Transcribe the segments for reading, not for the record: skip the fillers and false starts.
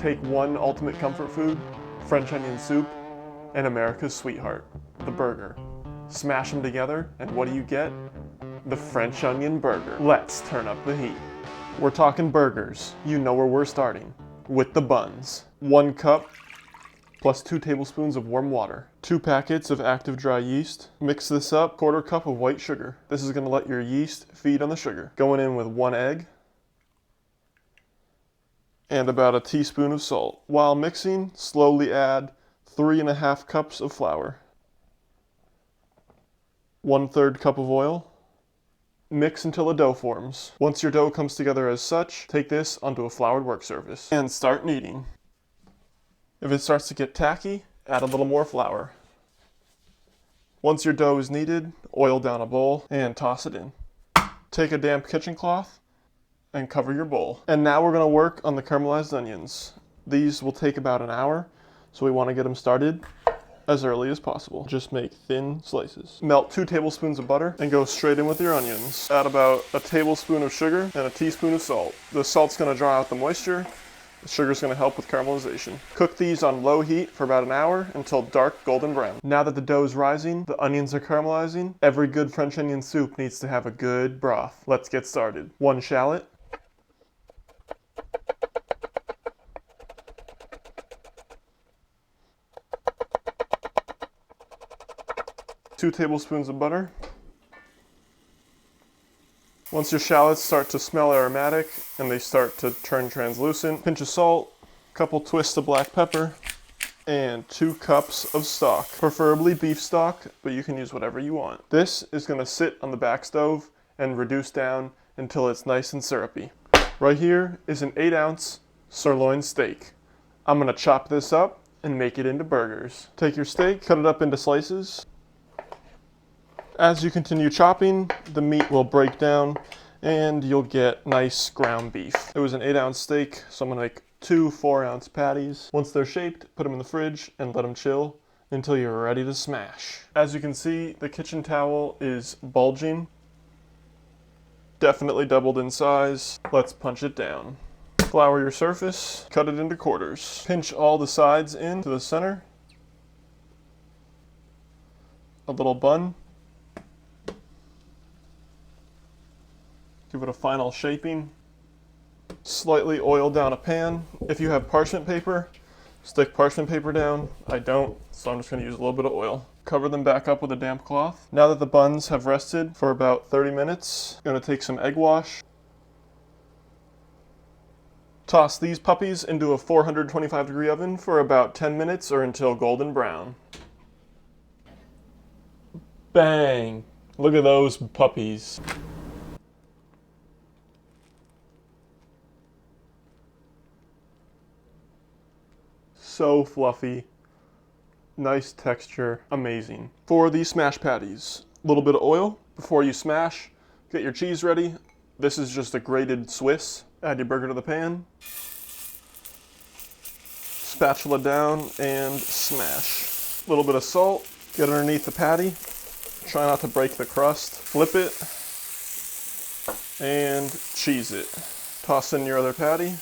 Take one ultimate comfort food, French onion soup, and America's sweetheart, the burger. Smash them together, and what do you get? The French onion burger. Let's turn up the heat. We're talking burgers. You know where we're starting. With the buns. 1 cup plus 2 tablespoons of warm water. 2 packets of active dry yeast. Mix this up, 1/4 cup of white sugar. This is gonna let your yeast feed on the sugar. Going in with 1 egg and about a teaspoon of salt. While mixing, slowly add 3½ cups of flour. 1/3 cup of oil. Mix until a dough forms. Once your dough comes together as such, take this onto a floured work surface and start kneading. If it starts to get tacky, add a little more flour. Once your dough is kneaded, oil down a bowl and toss it in. Take a damp kitchen cloth and cover your bowl. And now we're gonna work on the caramelized onions. These will take about an hour, so we wanna get them started as early as possible. Just make thin slices. Melt 2 tablespoons of butter and go straight in with your onions. Add about a tablespoon of sugar and a teaspoon of salt. The salt's gonna draw out the moisture. The sugar's gonna help with caramelization. Cook these on low heat for about an hour until dark golden brown. Now that the dough is rising, the onions are caramelizing, every good French onion soup needs to have a good broth. Let's get started. 1 shallot. 2 tablespoons of butter. Once your shallots start to smell aromatic and they start to turn translucent, pinch of salt, couple twists of black pepper, and 2 cups of stock. Preferably beef stock, but you can use whatever you want. This is gonna sit on the back stove and reduce down until it's nice and syrupy. Right here is an 8-ounce sirloin steak. I'm gonna chop this up and make it into burgers. Take your steak, cut it up into slices. As you continue chopping, the meat will break down and you'll get nice ground beef. It was an 8-ounce steak, so I'm gonna make 2 4-ounce patties. Once they're shaped, put them in the fridge and let them chill until you're ready to smash. As you can see, the kitchen towel is bulging. Definitely doubled in size. Let's punch it down. Flour your surface, cut it into quarters. Pinch all the sides into the center. A little bun. Give it a final shaping. Slightly oil down a pan. If you have parchment paper, stick parchment paper down. I don't, so I'm just going to use a little bit of oil. Cover them back up with a damp cloth. Now that the buns have rested for about 30 minutes, I'm going to take some egg wash. Toss these puppies into a 425-degree oven for about 10 minutes or until golden brown. Bang! Look at those puppies. So fluffy, nice texture, amazing. For these smash patties, a little bit of oil before you smash. Get your cheese ready. This is just a grated Swiss. Add your burger to the pan. Spatula down and smash. A little bit of salt, get underneath the patty. Try not to break the crust. Flip it and cheese it. Toss in your other patty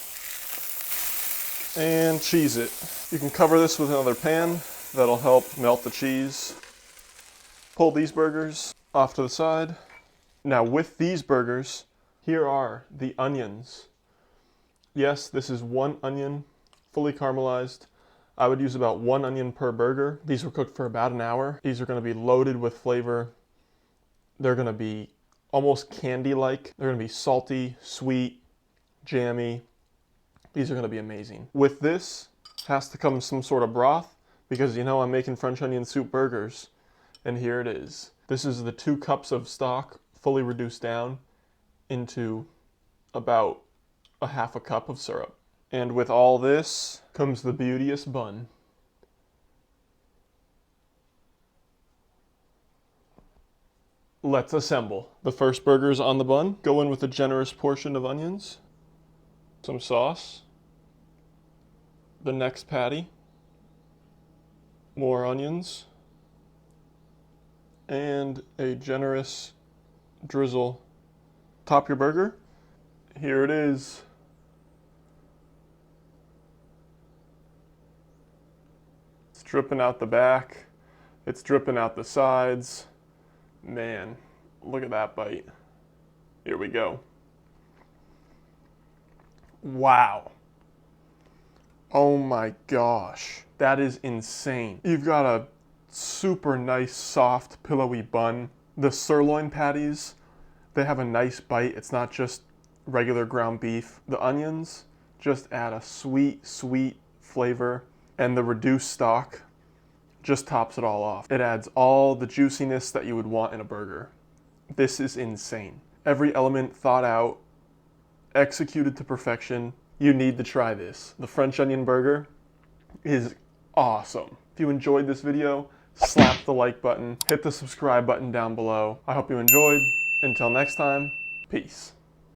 and cheese it. You can cover this with another pan. That'll help melt the cheese. Pull these burgers off to the side. Now with these burgers, here are the onions. Yes, this is 1 onion, fully caramelized. I would use about 1 onion per burger. These were cooked for about an hour. These are gonna be loaded with flavor. They're gonna be almost candy-like. They're gonna be salty, sweet, jammy. These are gonna be amazing. With this has to come some sort of broth because you know I'm making French onion soup burgers. And here it is. This is the 2 cups of stock fully reduced down into about a 1/2 cup of syrup. And with all this comes the beauteous bun. Let's assemble. The first burger is on the bun. Go in with a generous portion of onions, some sauce. The next patty, more onions, and a generous drizzle. Top your burger. Here it is. dripping out the back. It's dripping out the sides. Man, look at that bite. Here we go. Wow. Oh my gosh. That is insane. You've got a super nice, soft, pillowy bun. The sirloin patties, they have a nice bite. It's not just regular ground beef. The onions just add a sweet, sweet flavor. And the reduced stock just tops it all off. It adds all the juiciness that you would want in a burger. This is insane. Every element thought out, executed to perfection. You need to try this. The French onion burger is awesome. If you enjoyed this video, slap the like button, hit the subscribe button down below. I hope you enjoyed. Until next time, peace.